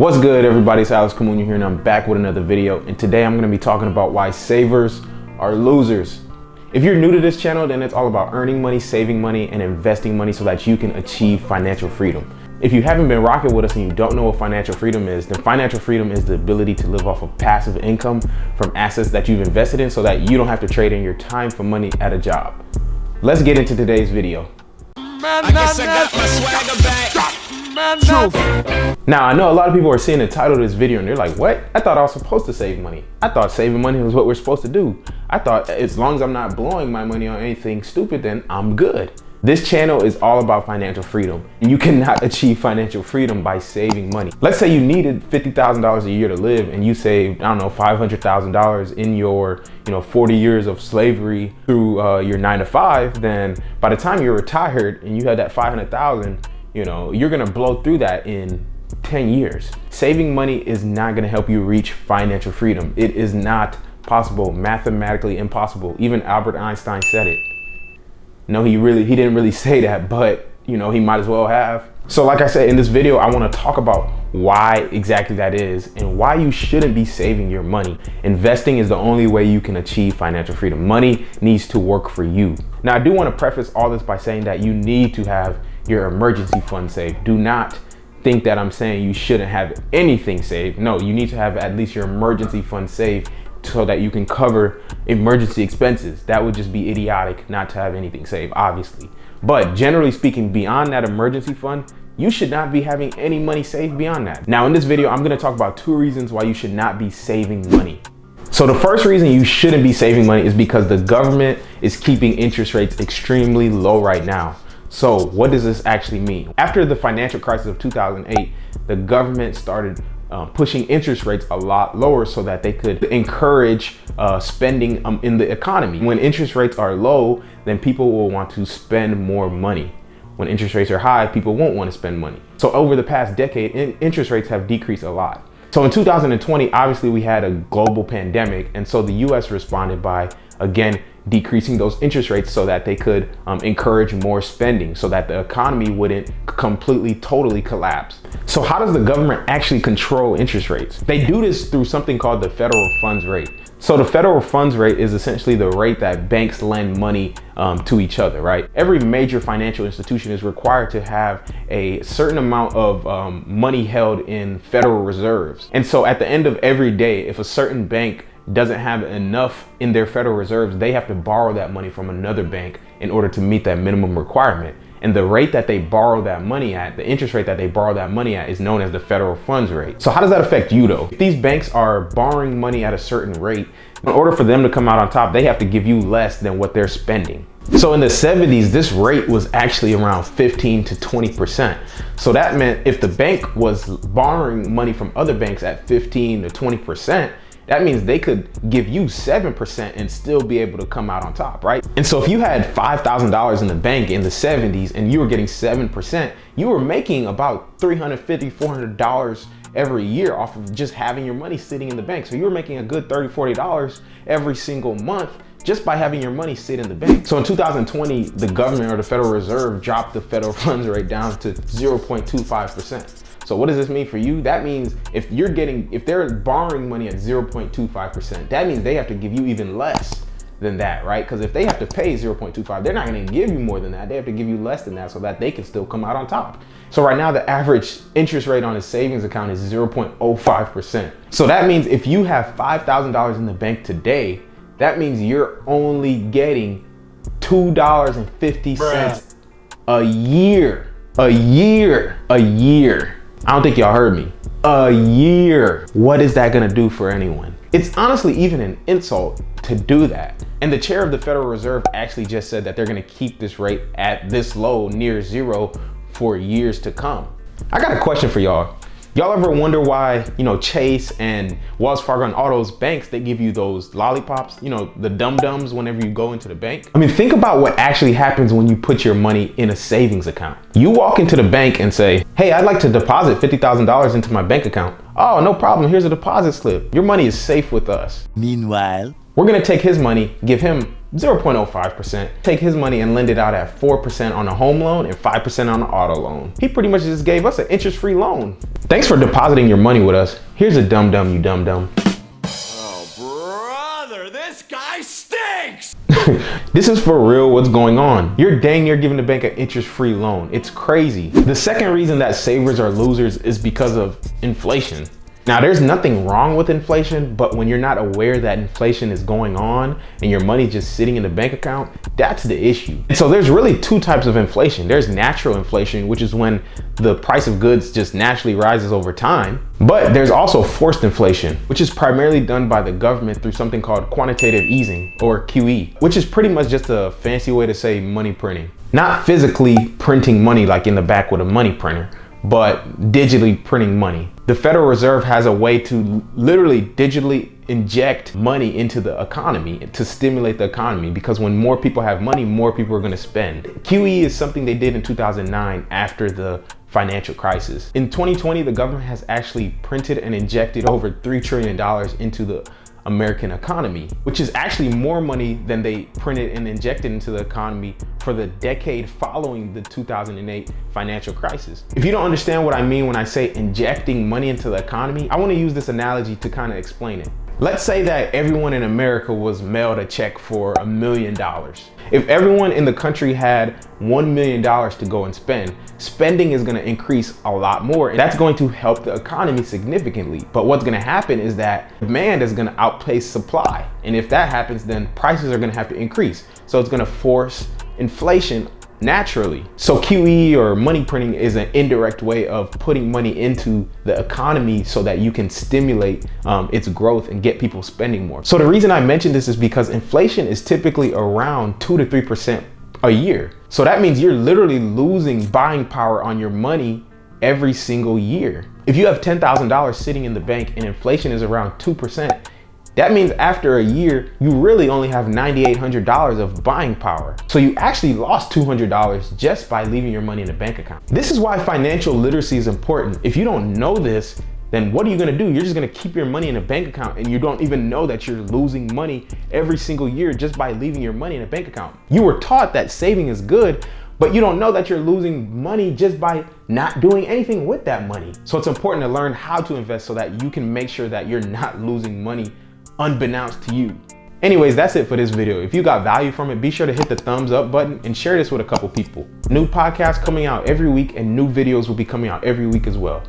What's good, everybody? It's Alex Kamunya here, and I'm back with another video. And today I'm going to be talking about why savers are losers. If you're new to this channel, then it's all about earning money, saving money, and investing money so that you can achieve financial freedom. If you haven't been rocking with us and you don't know what financial freedom is, then financial freedom is the ability to live off of passive income from assets that you've invested in so that you don't have to trade in your time for money at a job. Let's get into today's video. I guess I got my swagger back. Now, I know a lot of people are seeing the title of this video and they're like, what? I thought I was supposed to save money. I thought saving money was what we're supposed to do. I thought as long as I'm not blowing my money on anything stupid, then I'm good. This channel is all about financial freedom, and you cannot achieve financial freedom by saving money. Let's say you needed $50,000 a year to live and you saved, I don't know, $500,000 in your 40 years of slavery through your 9 to 5, then by the time you're retired and you had that 500,000, you're gonna blow through that in 10 years. Saving money is not gonna help you reach financial freedom. It is not possible, mathematically impossible. Even Albert Einstein said it. No, he didn't really say that, but he might as well have. So like I said, in this video, I wanna talk about why exactly that is and why you shouldn't be saving your money. Investing is the only way you can achieve financial freedom. Money needs to work for you. Now, I do wanna preface all this by saying that you need to have your emergency fund saved. Do not think that I'm saying you shouldn't have anything saved. No, you need to have at least your emergency fund saved so that you can cover emergency expenses. That would just be idiotic not to have anything saved, obviously. But generally speaking, beyond that emergency fund, you should not be having any money saved beyond that. Now, in this video, I'm gonna talk about 2 reasons why you should not be saving money. So the first reason you shouldn't be saving money is because the government is keeping interest rates extremely low right now. So what does this actually mean? After the financial crisis of 2008, the government started pushing interest rates a lot lower so that they could encourage spending in the economy. When interest rates are low, then people will want to spend more money. When interest rates are high, people won't want to spend money. So over the past decade, interest rates have decreased a lot. So in 2020, obviously we had a global pandemic, and so the US responded by, again, decreasing those interest rates so that they could encourage more spending so that the economy wouldn't completely, totally collapse. So how does the government actually control interest rates? They do this through something called the federal funds rate. So the federal funds rate is essentially the rate that banks lend money to each other, right? Every major financial institution is required to have a certain amount of money held in federal reserves. And so at the end of every day, if a certain bank doesn't have enough in their federal reserves, they have to borrow that money from another bank in order to meet that minimum requirement. And the rate that they borrow that money at, the interest rate that they borrow that money at, is known as the federal funds rate. So how does that affect you though? If these banks are borrowing money at a certain rate, in order for them to come out on top, they have to give you less than what they're spending. So in the 70s, this rate was actually around 15 to 20%. So that meant if the bank was borrowing money from other banks at 15 to 20%, that means they could give you 7% and still be able to come out on top, right? And so if you had $5,000 in the bank in the 70s and you were getting 7%, you were making about $350, $400 every year off of just having your money sitting in the bank. So you were making a good $30, $40 every single month just by having your money sit in the bank. So in 2020, the government or the Federal Reserve dropped the federal funds rate down to 0.25%. So what does this mean for you? That means if they're borrowing money at 0.25%, that means they have to give you even less than that, right? Because if they have to pay 0.25, they're not gonna give you more than that. They have to give you less than that so that they can still come out on top. So right now, the average interest rate on a savings account is 0.05%. So that means if you have $5,000 in the bank today, that means you're only getting $2.50 a year. A year. I don't think y'all heard me. A year. What is that gonna do for anyone? It's honestly even an insult to do that. And the chair of the Federal Reserve actually just said that they're gonna keep this rate at this low, near zero, for years to come. I got a question for y'all. Y'all ever wonder why, Chase and Wells Fargo and all those banks, they give you those lollipops, the dum-dums whenever you go into the bank? I mean, think about what actually happens when you put your money in a savings account. You walk into the bank and say, hey, I'd like to deposit $50,000 into my bank account. Oh, no problem. Here's a deposit slip. Your money is safe with us. Meanwhile, we're gonna take his money, give him 0.05%, take his money and lend it out at 4% on a home loan and 5% on an auto loan. He pretty much just gave us an interest-free loan. Thanks for depositing your money with us. Here's a dum-dum, you dum-dum. Oh, brother, this guy stinks! This is for real what's going on. You're dang near giving the bank an interest-free loan. It's crazy. The second reason that savers are losers is because of inflation. Now, there's nothing wrong with inflation, but when you're not aware that inflation is going on and your money just sitting in the bank account, that's the issue. And so there's really two types of inflation. There's natural inflation, which is when the price of goods just naturally rises over time. But there's also forced inflation, which is primarily done by the government through something called quantitative easing, or QE, which is pretty much just a fancy way to say money printing. Not physically printing money like in the back with a money printer, but digitally printing money. The Federal Reserve has a way to literally digitally inject money into the economy to stimulate the economy, because when more people have money, more people are going to spend. QE is something they did in 2009 after the financial crisis. In 2020, the government has actually printed and injected over $3 trillion into the American economy, which is actually more money than they printed and injected into the economy for the decade following the 2008 financial crisis. If you don't understand what I mean when I say injecting money into the economy, I want to use this analogy to kind of explain it. Let's say that everyone in America was mailed a check for $1 million. If everyone in the country had $1 million to go and spend, spending is going to increase a lot more, and that's going to help the economy significantly. But what's going to happen is that demand is going to outpace supply. And if that happens, then prices are going to have to increase. So it's going to force inflation naturally. So QE, or money printing, is an indirect way of putting money into the economy so that you can stimulate its growth and get people spending more. So the reason I mention this is because inflation is typically around 2 to 3% a year. So that means you're literally losing buying power on your money every single year. If you have $10,000 sitting in the bank and inflation is around 2%, that means after a year, you really only have $9,800 of buying power. So you actually lost $200 just by leaving your money in a bank account. This is why financial literacy is important. If you don't know this, then what are you gonna do? You're just gonna keep your money in a bank account and you don't even know that you're losing money every single year just by leaving your money in a bank account. You were taught that saving is good, but you don't know that you're losing money just by not doing anything with that money. So it's important to learn how to invest so that you can make sure that you're not losing money unbeknownst to you. Anyways, that's it for this video. If you got value from it, be sure to hit the thumbs up button and share this with a couple people. New podcasts coming out every week and new videos will be coming out every week as well.